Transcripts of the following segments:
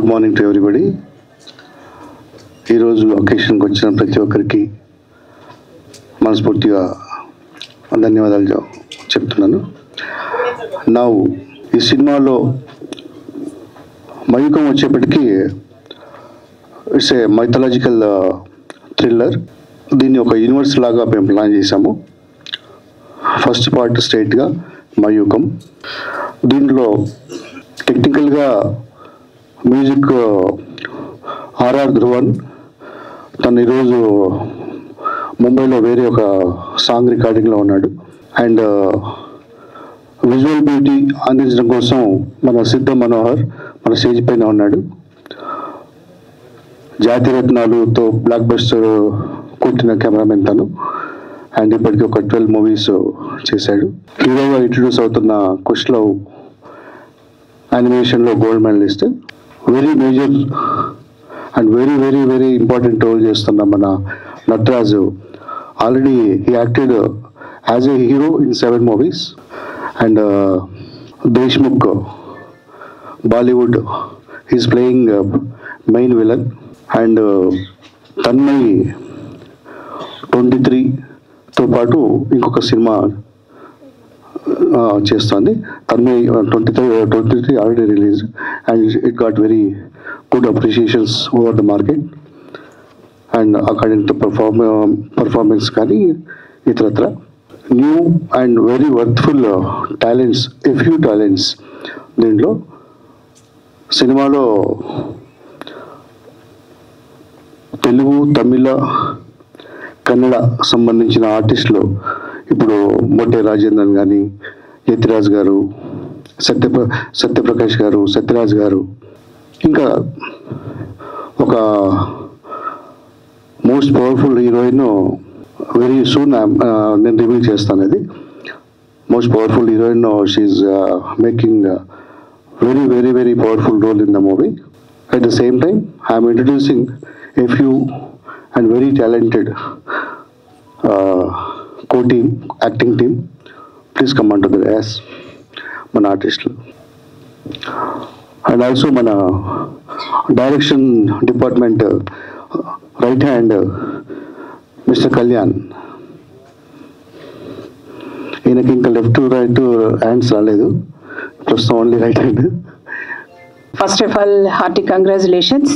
Morning to everybody. ఈరోజు అకేషన్కి వచ్చిన ప్రతి ఒక్కరికి మనస్ఫూర్తిగా ధన్యవాదాలు చెప్తున్నాను. నా ఈ సినిమాలో మయూకం వచ్చేప్పటికీ ఇట్స్ ఏ మైథలాజికల్ థ్రిల్లర్. దీన్ని ఒక యూనివర్స్ లాగా మేము ప్లాన్ చేశాము. ఫస్ట్ పార్ట్ స్ట్రైట్గా మయూకం. దీంట్లో టెక్నికల్గా మ్యూజిక్ ఆర్ఆర్ ధ్రువన్. తను ఈరోజు ముంబైలో వేరే ఒక సాంగ్ రికార్డింగ్లో ఉన్నాడు. అండ్ విజువల్ బ్యూటీ అందించడం కోసం మన సిద్ధ మనోహర్ మన స్టేజ్ పైన ఉన్నాడు. జాతిరత్నాలుతో బ్లాక్ బస్టర్ కొట్టిన కెమెరామెన్ తను. అండ్ ఇప్పటికీ ఒక 12 మూవీస్ చేశాడు. హీరోగా ఇంట్రడ్యూస్ అవుతున్న కుష్లవ్ యానిమేషన్లో gold medalist. Very major and very very very important role చేస్తున్న మన Nataraju. Already he acted as a hero in 7 movies. And Deshmukh Bollywood is playing main villain. And Tanmay 23తో పాటు ఇంకొక సినిమా చేస్తుంది. Tanmay 23 already release and it got very good appreciations over the market and according to performance కానీ ఇతరత్ర. New and very worthful talents, a few talents దీంట్లో. సినిమాలో తెలుగు, తమిళ, కన్నడ సంబంధించిన ఆర్టిస్టులు ఇప్పుడు మొట్టే రాజేంద్రన్ కానీ, యతిరాజ్ గారు, సత్యప్రకాష్ గారు, సత్యరాజ్ గారు, ఇంకా ఒక most powerful heroine very soon నేను రివీల్ చేస్తాను. అది most powerful heroine. She's making very very very powerful role in the movie. At the same time, I am introducing a few and very talented co-team, acting team. Please come on to the as mana artist. And also mana direction department right hand Mr. Kalyan. ఈయనకి ఇంకా left right hands రాలేదు, ప్రస్తుతం only right hand. First of all hearty congratulations.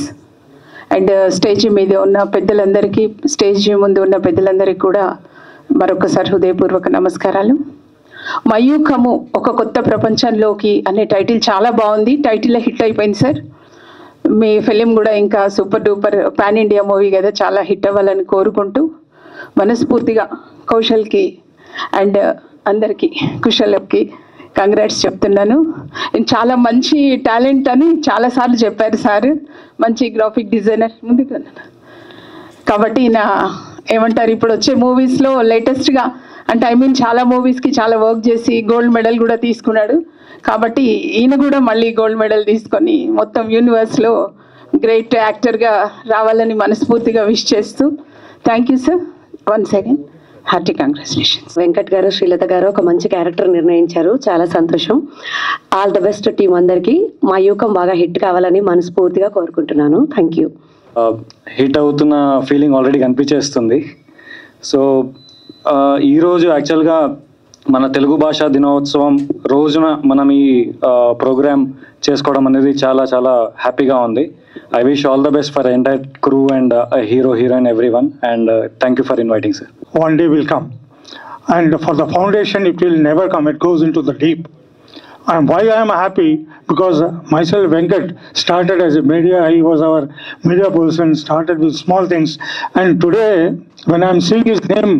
And stage మీద ఉన్న పెద్దలందరికీ, stage ముందు ఉన్న పెద్దలందరికీ కూడా మరొకసారి హృదయపూర్వక నమస్కారాలు. మయూకము ఒక కొత్త ప్రపంచంలోకి అనే టైటిల్ చాలా బాగుంది. టైటిల్ హిట్ అయిపోయింది సార్. మీ ఫిలిం కూడా ఇంకా super duper pan India movie కదా, చాలా హిట్ అవ్వాలని కోరుకుంటూ మనస్ఫూర్తిగా కౌశల్కి అండ్ అందరికీ కుశలకి కంగ్రాట్స్ చెప్తున్నాను. చాలా మంచి టాలెంట్ అని చాలాసార్లు చెప్పారు సార్. మంచి గ్రాఫిక్ డిజైనర్ ముందుకు. కాబట్టి నా ఏమంటారు, ఇప్పుడు వచ్చే మూవీస్లో లేటెస్ట్గా అంటే చాలా మూవీస్కి చాలా వర్క్ చేసి గోల్డ్ మెడల్ కూడా తీసుకున్నాడు. కాబట్టి ఈయన కూడా మళ్ళీ గోల్డ్ మెడల్ తీసుకొని మొత్తం యూనివర్స్లో గ్రేట్ యాక్టర్గా రావాలని మనస్ఫూర్తిగా విష్ చేస్తూ thank you sir. Once again hearty congratulations. Venkat గారు, శ్రీలత గారు ఒక మంచి క్యారెక్టర్ నిర్ణయించారు, చాలా సంతోషం. ఆల్ ద బెస్ట్ టీం అందరికీ. మయూకం బాగా హిట్ కావాలని మనస్ఫూర్తిగా కోరుకుంటున్నాను. Thank you. హిట్ అవుతున్న ఫీలింగ్ ఆల్రెడీ కనిపించేస్తుంది. సో ఈరోజు యాక్చువల్గా మన తెలుగు భాషా దినోత్సవం రోజున మనం ఈ ప్రోగ్రామ్ చేసుకోవడం అనేది చాలా చాలా హ్యాపీగా ఉంది. I wish all the best for entire crew and hero, heroine, everyone. And thank you for inviting, sir. One day will come. And for the foundation, it will never come. It goes into the deep. And why I am happy? Because myself, Venkat, started as a media. He was our media person, started with small things. And today, when I am seeing his name,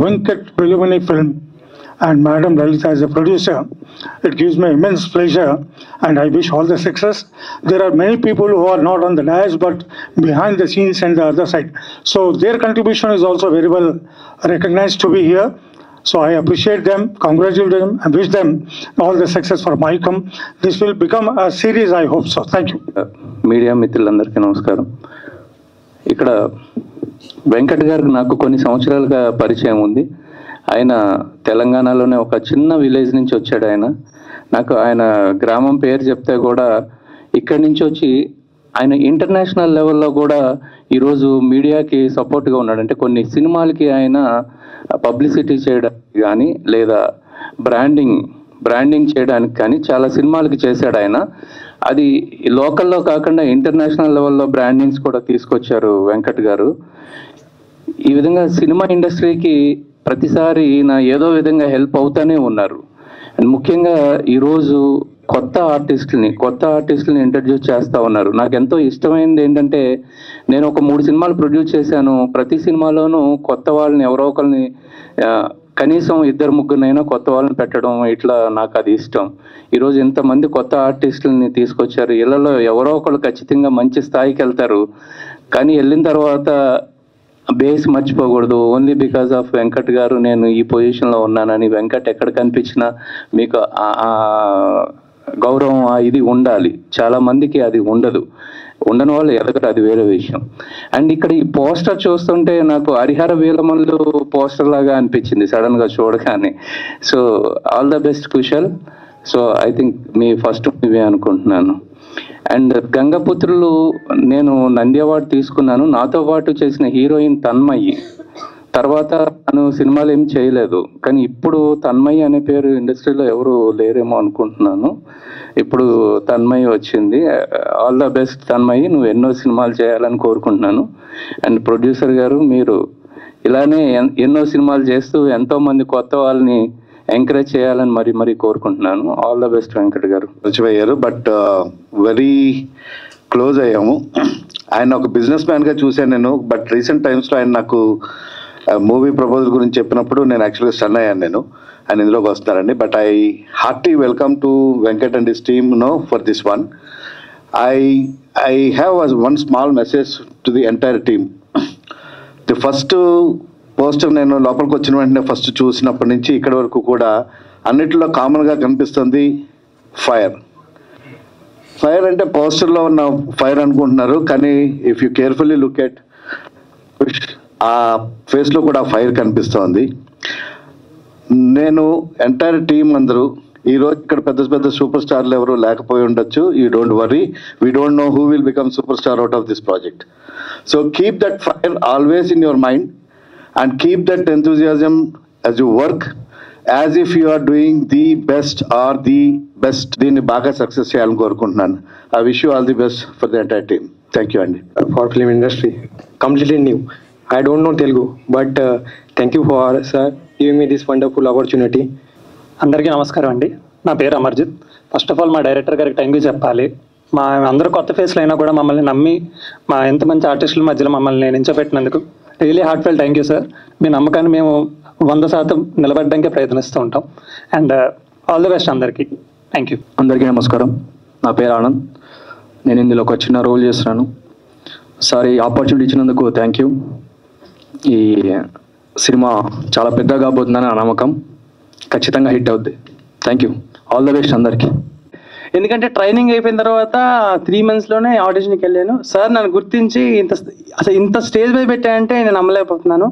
Venkat Preliminary Film, and Madam Lalita as a producer, it gives me immense pleasure and I wish all the success. There are many people who are not on the dais but behind the scenes and the other side. So their contribution is also very well recognized to be here. So I appreciate them, congratulate them and wish them all the success for Maikum. This will become a series, I hope so. Thank you. Media మిత్రులందరికీ నమస్కారం. ఇక్కడ వెంకట్ గారికి నాకు కొన్ని సంవత్సరాలుగా పరిచయం ఉంది. ఆయన తెలంగాణలోనే ఒక చిన్న విలేజ్ నుంచి వచ్చాడు. నాకు ఆయన గ్రామం పేరు చెప్తే కూడా ఇక్కడి నుంచి వచ్చి ఆయన ఇంటర్నేషనల్ లెవెల్లో కూడా ఈరోజు మీడియాకి సపోర్ట్గా ఉన్నాడు. అంటే కొన్ని సినిమాలకి ఆయన పబ్లిసిటీ చేయడానికి కానీ లేదా బ్రాండింగ్ చేయడానికి కానీ చాలా సినిమాలకి చేశాడు ఆయన. అది లోకల్లో కాకుండా ఇంటర్నేషనల్ లెవెల్లో బ్రాండింగ్స్ కూడా తీసుకొచ్చారు వెంకట్ గారు. ఈ విధంగా సినిమా ఇండస్ట్రీకి ప్రతిసారి నా ఏదో విధంగా హెల్ప్ అవుతానే ఉన్నారు. అండ్ ముఖ్యంగా ఈరోజు కొత్త ఆర్టిస్టులని ఇంట్రడ్యూస్ చేస్తూ ఉన్నారు. నాకు ఎంతో ఇష్టమైనది ఏంటంటే, నేను ఒక 3 సినిమాలు ప్రొడ్యూస్ చేశాను. ప్రతి సినిమాలోనూ కొత్త వాళ్ళని ఎవరో ఒకరిని కనీసం 2-3 కొత్త వాళ్ళని పెట్టడం, ఇట్లా నాకు అది ఇష్టం. ఈరోజు ఇంతమంది కొత్త ఆర్టిస్టులని తీసుకొచ్చారు. ఇళ్లలో ఎవరో ఒకరు ఖచ్చితంగా మంచి స్థాయికి వెళ్తారు. కానీ వెళ్ళిన తర్వాత బేస్ మర్చిపోకూడదు. ఓన్లీ బికాస్ ఆఫ్ వెంకట్ గారు నేను ఈ పొజిషన్లో ఉన్నానని, వెంకట్ ఎక్కడ కనిపించినా మీకు గౌరవం ఇది ఉండాలి. చాలా మందికి అది ఉండదు. ఉండని వాళ్ళు ఎదగరు, అది వేరే విషయం. అండ్ ఇక్కడ ఈ పోస్టర్ చూస్తుంటే నాకు హరిహర వీలమల్లు పోస్టర్ లాగా అనిపించింది సడన్ గా చూడగానే. So all the best Kushal. So I think me first movie అనుకుంటున్నాను. అండ్ గంగపుత్రులు నేను నంది అవార్డు తీసుకున్నాను. నాతో పాటు చేసిన హీరోయిన్ తన్మయి. తర్వాత తను సినిమాలు ఏం చేయలేదు, కానీ ఇప్పుడు తన్మయి అనే పేరు ఇండస్ట్రీలో ఎవరు లేరేమో అనుకుంటున్నాను. ఇప్పుడు తన్మయి వచ్చింది. ఆల్ ద బెస్ట్ తన్మయి, నువ్వు ఎన్నో సినిమాలు చేయాలని కోరుకుంటున్నాను. అండ్ ప్రొడ్యూసర్ గారు, మీరు ఇలానే ఎన్నో సినిమాలు చేస్తూ ఎంతో మంది కొత్త వాళ్ళని ఎంకరేజ్ చేయాలని మరీ కోరుకుంటున్నాను. ఆల్ ద బెస్ట్ వెంకట్ గారు. అయ్యారు, బట్ వెరీ క్లోజ్ అయ్యాము. ఆయన ఒక బిజినెస్ మ్యాన్గా చూశాను నేను. బట్ రీసెంట్ టైమ్స్లో ఆయన నాకు మూవీ ప్రపోజల్ గురించి చెప్పినప్పుడు నేను యాక్చువల్గా స్టన్ అయ్యాను. నేను ఆయన ఇందులోకి వస్తున్నారండి. But I hearty welcome to Venkat and his team for this one. I have one small message to the entire team. The first poster నేను లోపలికి వచ్చిన వెంటనే ఫస్ట్ చూసినప్పటి నుంచి ఇక్కడి వరకు కూడా అన్నిటిలో కామన్గా కనిపిస్తుంది ఫైర్. ఫైర్ అంటే పోస్టర్లో ఉన్న ఫైర్ అనుకుంటున్నారు, కానీ if you carefully look at ఆ ఫేస్లో కూడా ఫైర్ కనిపిస్తోంది. నేను ఎంటైర్ టీం అందరూ ఈరోజు ఇక్కడ పెద్ద సూపర్ స్టార్లు ఎవరు లేకపోయి ఉండొచ్చు. You don't worry, we don't know who will become super star out of this project. So keep that fire always in your mind and keep that enthusiasm as you work as if you are doing the best or the best. దీన్ని బాగా success చేయాలని కోరుకుంటున్నాను. I wish you all the best for the entire team. Thank you అండి. For film industry completely new. I don't know Telugu, but thank you for sir giving me this wonderful opportunity. అందరికీ నమస్కారం అండి. నా పేరు Amarjit. First of all మా director గారికి thank you చెప్పాలి. మా అందరూ కొత్త ఫేస్లు అయినా కూడా మమ్మల్ని నమ్మి మా ఎంత మంచి ఆర్టిస్టుల మధ్యలో మమ్మల్ని నించోబెట్టినందుకు really heartfelt thank you sir. మీ నమ్మకాన్ని మేము 100% నిలబడడానికే ప్రయత్నిస్తూ ఉంటాం. అండ్ ఆల్ ది బెస్ట్ అందరికీ. Thank you. అందరికీ నమస్కారం. నా పేరు ఆనంద్. నేను ఇందులో ఒక చిన్న రోల్ చేస్తున్నాను. సార్ ఈ ఆపర్చునిటీ ఇచ్చినందుకు థ్యాంక్ యూ. ఈ సినిమా చాలా పెద్దగా కాబోతుందని నా నమ్మకం. ఖచ్చితంగా హిట్ అవుద్ది. Thank you. All the best అందరికీ. ఎందుకంటే ట్రైనింగ్ అయిపోయిన తర్వాత 3 monthsలోనే ఆడిషన్కి వెళ్ళాను. సార్ నన్ను గుర్తించి ఇంత స్టేజ్ మీద పెట్టాయంటే నేను నమ్మలేకపోతున్నాను.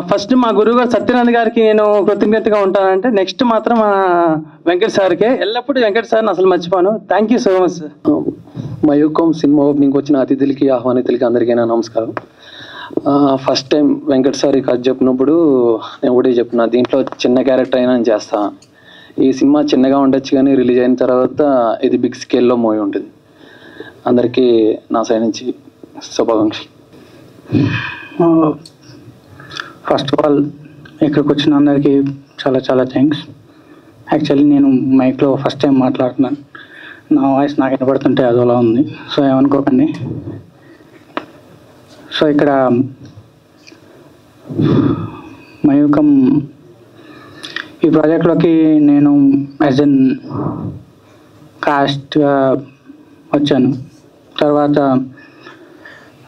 ఫస్ట్ మా గురువు గారు సత్యనారాయణ గారికి నేను కృతజ్ఞతగా ఉంటానంటే, నెక్స్ట్ మాత్రం మా వెంకట్ సార్కే. ఎల్లప్పుడూ వెంకట్ సార్ని అసలు మర్చిపోను. Thank you so much sir. మా యుకం సినిమా ఓపెనింగ్కి వచ్చిన అతిథులకి ఆహ్వానితులకి అందరికీ నా నమస్కారం. ఫస్ట్ టైం వెంకట్ సార్ కథ చెప్పినప్పుడు నేను ఒకటే చెప్పిన, దీంట్లో చిన్న క్యారెక్టర్ అయినా నేను చేస్తా. ఈ సినిమా చిన్నగా ఉండొచ్చు కానీ రిలీజ్ అయిన తర్వాత ఇది బిగ్ స్కేల్లో మూవీ ఉంటుంది. అందరికీ నా సైడ్ నుంచి శుభాకాంక్షలు. ఫస్ట్ ఆఫ్ ఆల్ ఇక్కడికి వచ్చిన అందరికీ చాలా థ్యాంక్స్. యాక్చువల్లీ నేను మైక్లో ఫస్ట్ టైం మాట్లాడుతున్నాను. నా వాయిస్ నాకు వినపడుతుంటే అదోలా ఉంది, సో ఏమనుకోకండి. సో ఇక్కడ మయూకం ఈ ప్రాజెక్ట్లోకి నేను యాజ్ ఎన్ కాస్ట్గా వచ్చాను. తర్వాత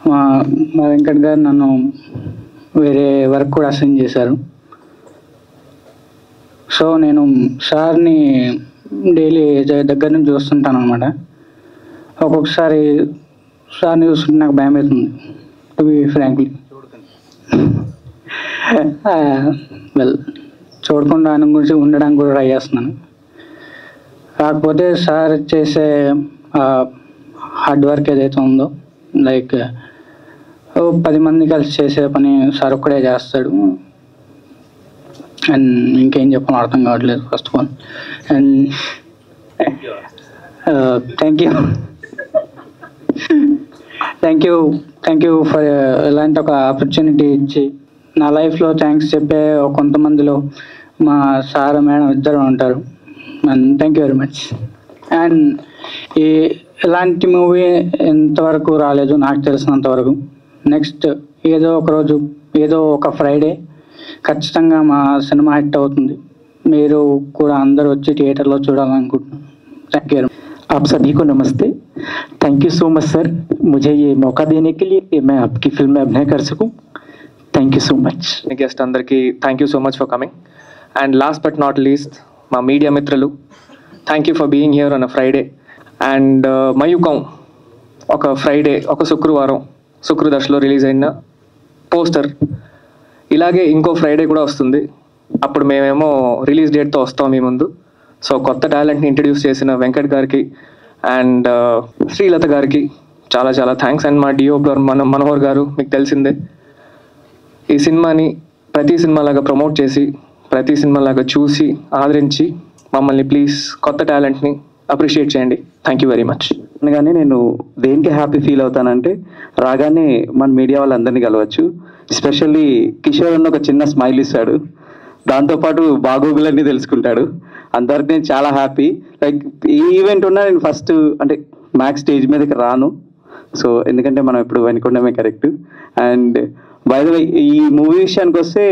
మా వెంకట్ గారు నన్ను వేరే వర్క్ కూడా అసైన్ చేశారు. సో నేను సార్ని డైలీ దగ్గర నుంచి చూస్తుంటాను అనమాట. ఒక్కొక్కసారి సార్ని చూస్తుంటే నాకు భయం అవుతుంది, టు బి ఫ్రాంక్లీ. వెల్, చూడకుండా ఆయన గురించి ఉండడానికి కూడా ట్రై చేస్తున్నాను. కాకపోతే సార్ చేసే హార్డ్ వర్క్ ఏదైతే ఉందో లైక్ 10 మంది కలిసి చేసే పని సార్ ఒక్కడే చేస్తాడు. అండ్ ఇంకేం చెప్పాలో అర్థం కావట్లేదు first of all. And thank you for ఇలాంటి ఒక ఆపర్చునిటీ ఇచ్చి నా లైఫ్లో థ్యాంక్స్ చెప్పే కొంతమందిలో మా సార్ మేడం ఇద్దరు ఉంటారు. And thank you very much. And ఇలాంటి మూవీ ఎంతవరకు రాలేదు నాకు తెలిసినంతవరకు. నెక్స్ట్ ఏదో ఒక రోజు ఏదో ఒక ఫ్రైడే ఖచ్చితంగా మా సినిమా హిట్ అవుతుంది. మీరు కూడా అందరూ వచ్చి థియేటర్లో చూడాలనుకుంటున్నాను. Thank you. आप सभी को नमस्ते. Thank you so much sir, मुझे ये मौका देने के लिए कि मैं आपकी फिल्म में अभिनय कर सकूं. Thank you so much. Guest అందరికీ thank you so much for coming. And last but not least మా మీడియా మిత్రులు, thank you for being here on a Friday. And Mayukam ఒక ఫ్రైడే, ఒక శుక్రవారం శుక్రదర్శలో రిలీజ్ అయిన పోస్టర్ ఇలాగే ఇంకో ఫ్రైడే కూడా వస్తుంది. అప్పుడు మేమేమో రిలీజ్ డేట్తో వస్తాం మీ ముందు. సో కొత్త టాలెంట్ని ఇంట్రడ్యూస్ చేసిన వెంకట్ గారికి అండ్ శ్రీలత గారికి చాలా చాలా థ్యాంక్స్. అండ్ మా డిఓ మనోహర్ గారు, మీకు తెలిసిందే ఈ సినిమాని ప్రతి సినిమాలాగా ప్రమోట్ చేసి ప్రతి సినిమాలాగా చూసి ఆదరించి మమ్మల్ని ప్లీజ్ కొత్త టాలెంట్ని అప్రిషియేట్ చేయండి. Thank you very much. అనగానే నేను దేనికి హ్యాపీ ఫీల్ అవుతానంటే రాగానే మన మీడియా వాళ్ళందరినీ కలవచ్చు. ఎస్పెషల్లీ కిషోర్ అన్న ఒక చిన్న స్మైల్ ఇస్తాడు, దాంతోపాటు బాగోగులన్నీ తెలుసుకుంటాడు. అందరికి నేను చాలా హ్యాపీ. లైక్ ఈ ఈవెంట్ ఉన్నా నేను ఫస్ట్ అంటే మ్యాక్స్ స్టేజ్ మీదకి రాను. సో ఎందుకంటే మనం ఇప్పుడు వెనుకొండమే correct. And by the way ఈ మూవీ విషయానికి వస్తే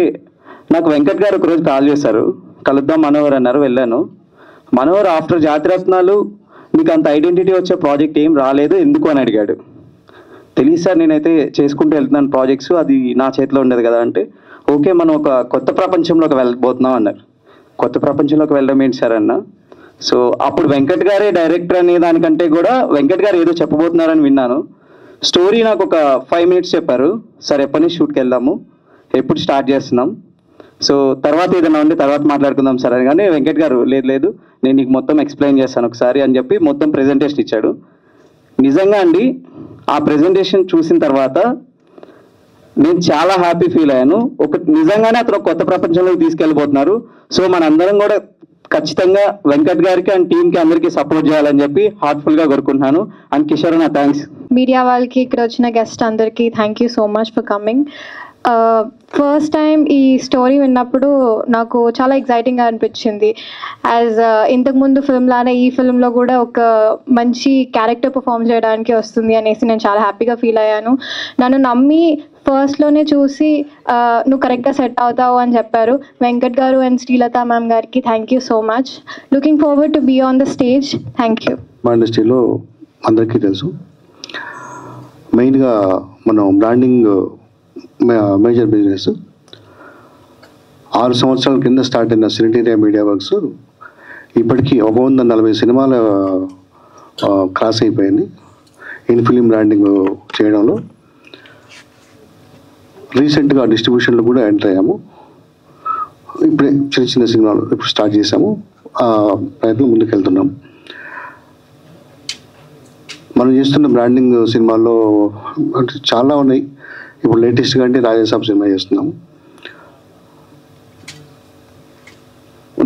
నాకు వెంకట్ గారు ఒకరోజు కాల్ చేశారు, కలుద్దాం మనోహర్ అన్నారు. వెళ్ళాను. మనోహర్ ఆఫ్టర్ జాతిరత్నాలు మీకు అంత ఐడెంటిటీ వచ్చే ప్రాజెక్ట్ ఏం రాలేదు ఎందుకు అని అడిగాడు. తెలియదు సార్, నేనైతే చేసుకుంటూ వెళ్తున్నాను ప్రాజెక్ట్స్, అది నా చేతిలో ఉండదు కదా అంటే, ఓకే మనం ఒక కొత్త ప్రపంచంలోకి వెళ్ళబోతున్నాం అన్నారు. కొత్త ప్రపంచంలోకి వెళ్ళడం ఏంటి సార్ అన్న. సో అప్పుడు వెంకట్ గారే డైరెక్టర్ అనే దానికంటే కూడా వెంకట్ గారు ఏదో చెప్పబోతున్నారని విన్నాను. స్టోరీ నాకు ఒక 5 minutes చెప్పారు. సార్ ఎప్పటి నుంచి షూట్కి వెళ్దాము, ఎప్పుడు స్టార్ట్ చేస్తున్నాం, సో తర్వాత ఏదైనా ఉంటే తర్వాత మాట్లాడుకుందాం సార్ అని. కానీ వెంకట్ గారు లేదు నేను నీకు మొత్తం ఎక్స్ప్లెయిన్ చేస్తాను ఒకసారి అని చెప్పి మొత్తం ప్రెజెంటేషన్ ఇచ్చాడు. నిజంగా అండి ఆ ప్రెజెంటేషన్ చూసిన తర్వాత నేను చాలా హ్యాపీ ఫీల్ అయ్యాను. నిజంగానే అతను కొత్త ప్రపంచంలోకి తీసుకెళ్ళిపోతున్నారు. సో మనందరం కూడా ఖచ్చితంగా వెంకట్ గారికి అండ్ టీంకి అందరికీ సపోర్ట్ చేయాలని చెప్పి హార్ట్ఫుల్గా కోరుకుంటున్నాను. అండ్ కిషోర్ అన్న థ్యాంక్స్. మీడియా వాళ్ళకి, ఇక్కడ వచ్చిన గెస్ట్ అందరికీ thank you so much for coming. First time ఈ స్టోరీ విన్నప్పుడు నాకు చాలా ఎగ్జైటింగ్గా అనిపించింది. యాజ్ ఇంతకుముందు ఫిల్మ్ లానే ఈ ఫిల్మ్లో కూడా ఒక మంచి క్యారెక్టర్ పర్ఫామ్ చేయడానికి వస్తుంది అనేసి నేను చాలా హ్యాపీగా ఫీల్ అయ్యాను. నన్ను నమ్మి ఫస్ట్లోనే చూసి నువ్వు కరెక్ట్గా సెట్ అవుతావు అని చెప్పారు వెంకట్ గారు అండ్ శ్రీలత మ్యామ్ గారికి thank you so much. Looking forward to be on the stage. Thank you. మా ఇండస్ట్రీలో అందరికీ తెలుసు, మెయిన్గా మనం బ్రాండింగ్ మేజర్ బిజినెస్. 6 సంవత్సరాల కింద స్టార్ట్ అయిన సినిటీరియా మీడియా వర్క్స్ ఇప్పటికీ 140 సినిమాలు క్రాస్ అయిపోయింది ఇన్ ఫిలిం బ్రాండింగ్ చేయడంలో. రీసెంట్గా డిస్ట్రిబ్యూషన్లో కూడా ఎంటర్ అయ్యాము. ఇప్పుడే చిన్న సినిమాలు ఇప్పుడు స్టార్ట్ చేసాము, ప్రయత్నం ముందుకు వెళ్తున్నాం. మనం చేస్తున్న బ్రాండింగ్ సినిమాల్లో అంటే చాలా ఉన్నాయి. ఇప్పుడు లేటెస్ట్గా అంటే రాజాసాబ్ సినిమా చేస్తున్నాము,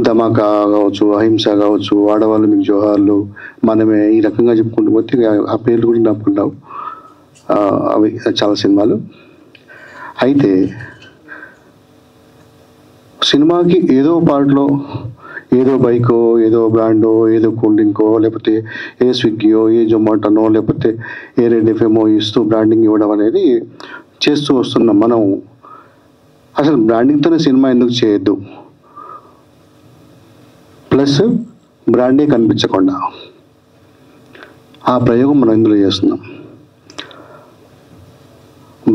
ధమాకా కావచ్చు, అహింస కావచ్చు, ఆడవాళ్ళు మీకు జోహార్లు, మనమే, ఈ రకంగా చెప్పుకుంటూ పోతే ఆ పేర్లు కూడా నప్పుకుంటాం. అవి చాలా సినిమాలు. అయితే సినిమాకి ఏదో పార్ట్లో ఏదో బైకో, ఏదో బ్రాండో, ఏదో కూల్ డ్రింకో, లేకపోతే ఏ స్విగ్గీయో, ఏ జొమాటోనో, లేకపోతే ఏ రెడ్ ఎఫ్ఎంఓ ఇస్తూ బ్రాండింగ్ ఇవ్వడం అనేది చేస్తూ వస్తున్నాం. మనం అసలు బ్రాండింగ్తోనే సినిమా ఎందుకు చేయొద్దు, ప్లస్ బ్రాండే కనిపించకుండా ఆ ప్రయోగం మనం ఇందులో చేస్తున్నాం.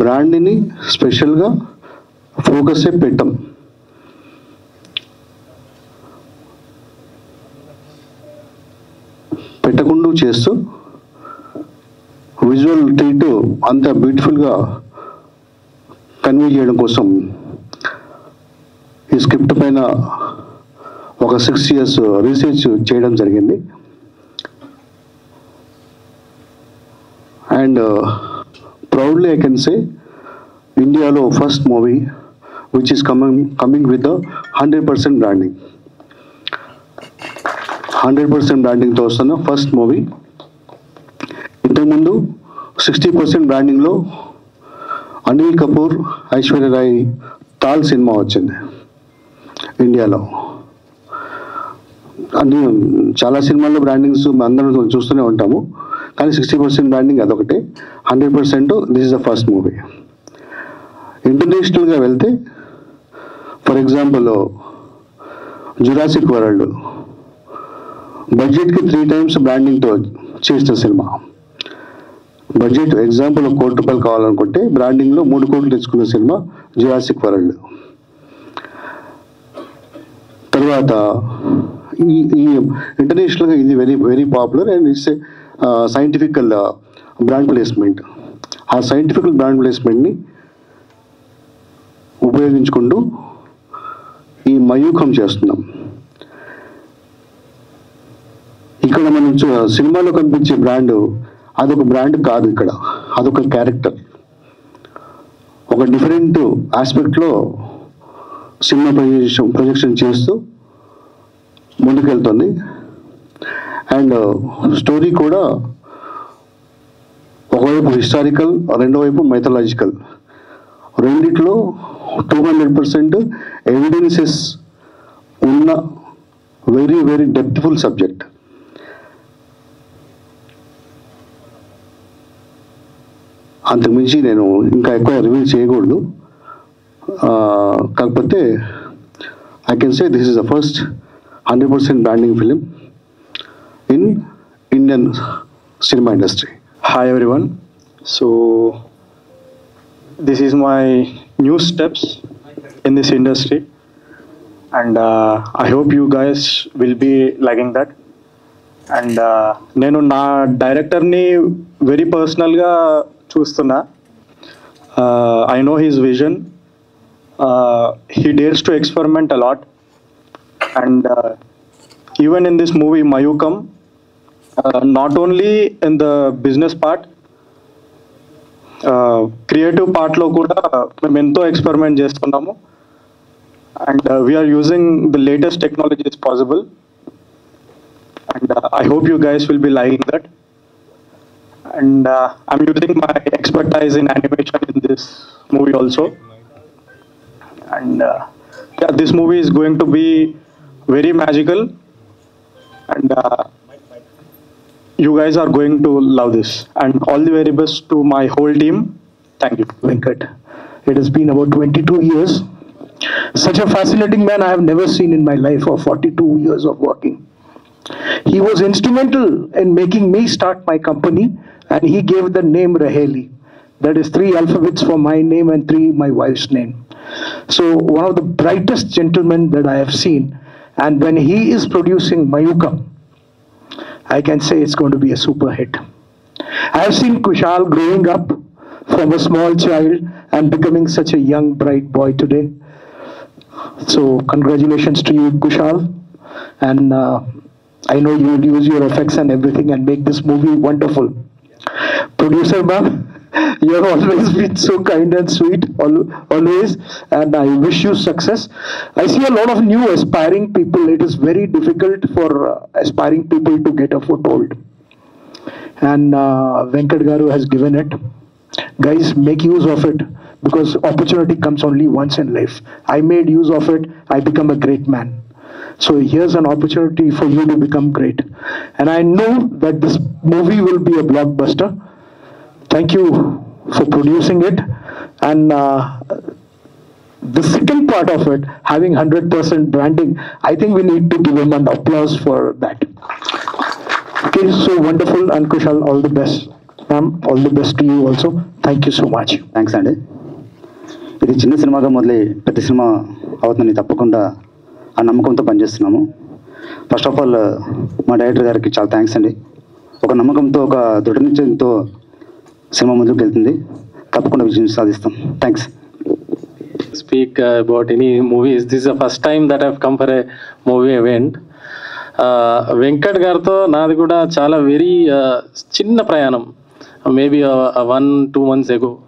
బ్రాండ్ని స్పెషల్గా ఫోకసే పెట్టాం. పెట్టకుండా చేస్తూ విజువల్ ట్రీట్ అంత బ్యూటిఫుల్గా కన్వే చేయడం కోసం ఈ స్క్రిప్ట్ పైన ఒక 6 years రీసెర్చ్ చేయడం జరిగింది. And proudly I can say ఇండియాలో first movie which is coming with 100% branding. 100% బ్రాండింగ్తో వస్తున్న ఫస్ట్ మూవీ. ఇంతకుముందు 60% బ్రాండింగ్లో అనిల్ కపూర్, ఐశ్వర్య రాయ్ తాల్ సినిమా వచ్చింది ఇండియాలో. అన్ని చాలా సినిమాల్లో బ్రాండింగ్స్ అందరం చూస్తూనే ఉంటాము, కానీ 60% బ్రాండింగ్ అదొకటే. 100% this is the first movie. ఇంటర్నేషనల్గా వెళ్తే ఫర్ ఎగ్జాంపుల్ జురాసిక్ వరల్డ్ బడ్జెట్కి 3 times బ్రాండింగ్తో చేసిన సినిమా. బడ్జెట్ ఎగ్జాంపుల్ ₹1 కోటి కావాలనుకుంటే బ్రాండింగ్లో 3 కోట్లు తెచ్చుకున్న సినిమా జురాసిక్ వరల్డ్. తర్వాత ఈ ఇంటర్నేషనల్గా ఇది very very popular and it's scientifical brand placement. ఆ సైంటిఫికల్ బ్రాండ్ ప్లేస్మెంట్ని ఉపయోగించుకుంటూ ఈ మయూఖం చేస్తున్నాం. ఇక్కడ మనం సినిమాలో కనిపించే బ్రాండ్ అదొక బ్రాండ్ కాదు, ఇక్కడ అదొక క్యారెక్టర్. ఒక డిఫరెంట్ ఆస్పెక్ట్లో సినిమా ప్రొజెక్షన్ చేస్తూ ముందుకెళ్తుంది. అండ్ స్టోరీ కూడా ఒకవైపు హిస్టారికల్, రెండో వైపు మైథలాజికల్, రెండిట్లో 200% ఎవిడెన్సెస్ ఉన్న వెరీ వెరీ డెప్త్ఫుల్ సబ్జెక్ట్. అంతకుమించి నేను ఇంకా ఎక్కువ రివీల్ చేయకూడదు. కాకపోతే I can say this is the first 100% branding film in Indian cinema industry. Hi everyone. So this is my new steps in this industry, and I hope you guys will be liking that. And నేను నా డైరెక్టర్ని very పర్సనల్గా చూస్తున్నా. I know his vision. He dares to experiment a lot, and even in this movie Mayukam, not only in the business part, creative part lo kuda మేము ఎంతో experiment చేస్తున్నాము, and we are using the latest technologies possible, and I hope you guys will be liking that. And I'm using my expertise in animation in this movie also, and yeah, this movie is going to be very magical, and you guys are going to love this. And all the very best to my whole team. Thank you. Venkat, it has been about 22 years. Such a fascinating man I have never seen in my life of 42 years of working. He was instrumental in making me start my company, and he gave the name Raheli. That is 3 alphabets for my name and 3 my wife's name. So one of the brightest gentlemen that I have seen, and when he is producing Mayukam, I can say it's going to be a super hit. I have seen Kushal growing up from a small child and becoming such a young, bright boy today. So congratulations to you, Kushal. And I know you will use your effects and everything and make this movie wonderful. Producer ma'am, you have always been so kind and sweet, always, and I wish you success. I see a lot of new aspiring people. It is very difficult for aspiring people to get a foothold, and Venkat Garu has given it. Guys, make use of it, because opportunity comes only once in life. I made use of it. I become a great man. So here's an opportunity for you to become great, and I know that this movie will be a blockbuster. Thank you for producing it. And the second part of it, having 100% branding, I think we need to give him an applause for that. Okay, so wonderful. And Kushal, all the best. Ma'am, all the best to you also. Thank you so much. Thanks అండి. ఇది చిన్న సినిమాగా మొదలై పెద్ద cinema అవుతుందని తప్పకుండా ఆ నమ్మకంతో పనిచేస్తున్నాము. ఫస్ట్ ఆఫ్ ఆల్ మా డైరెక్టర్ గారికి చాలా థ్యాంక్స్ అండి. ఒక నమ్మకంతో, ఒక దృఢ నిశ్చయంతో సినిమా ముందుకు వెళ్తుంది. తప్పకుండా విజయం సాధిస్తాం. Thanks. Speak about any movies. This is the first time that I've come for a movie event. Venkat గారితో నాది కూడా చాలా వెరీ చిన్న ప్రయాణం. maybe 1-2 months ago.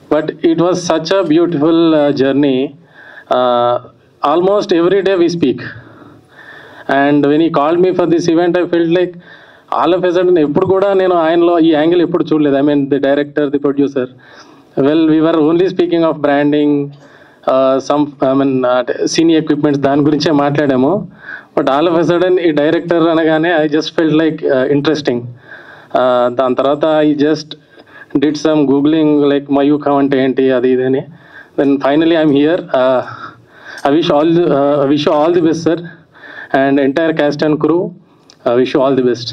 But it was such a beautiful journey. Almost every day we speak. And when he called me for this event, I felt like all of a sudden, ఎప్పుడు కూడా నేను ఆయనలో ఈ angle ఎప్పుడు చూడలేదు. I mean, the director, the producer. Well, we were only speaking of branding, some senior equipments, దాని గురించే మాట్లాడాము. But all of a sudden, ఈ డైరెక్టర్ అనగానే I just felt like interesting. దాని తర్వాత I just did some googling, like Mayukam అంటే ఏంటి అది ఇది అని. Then finally I'm here. I wish you all the best, sir, and entire cast and crew. I wish you all the best.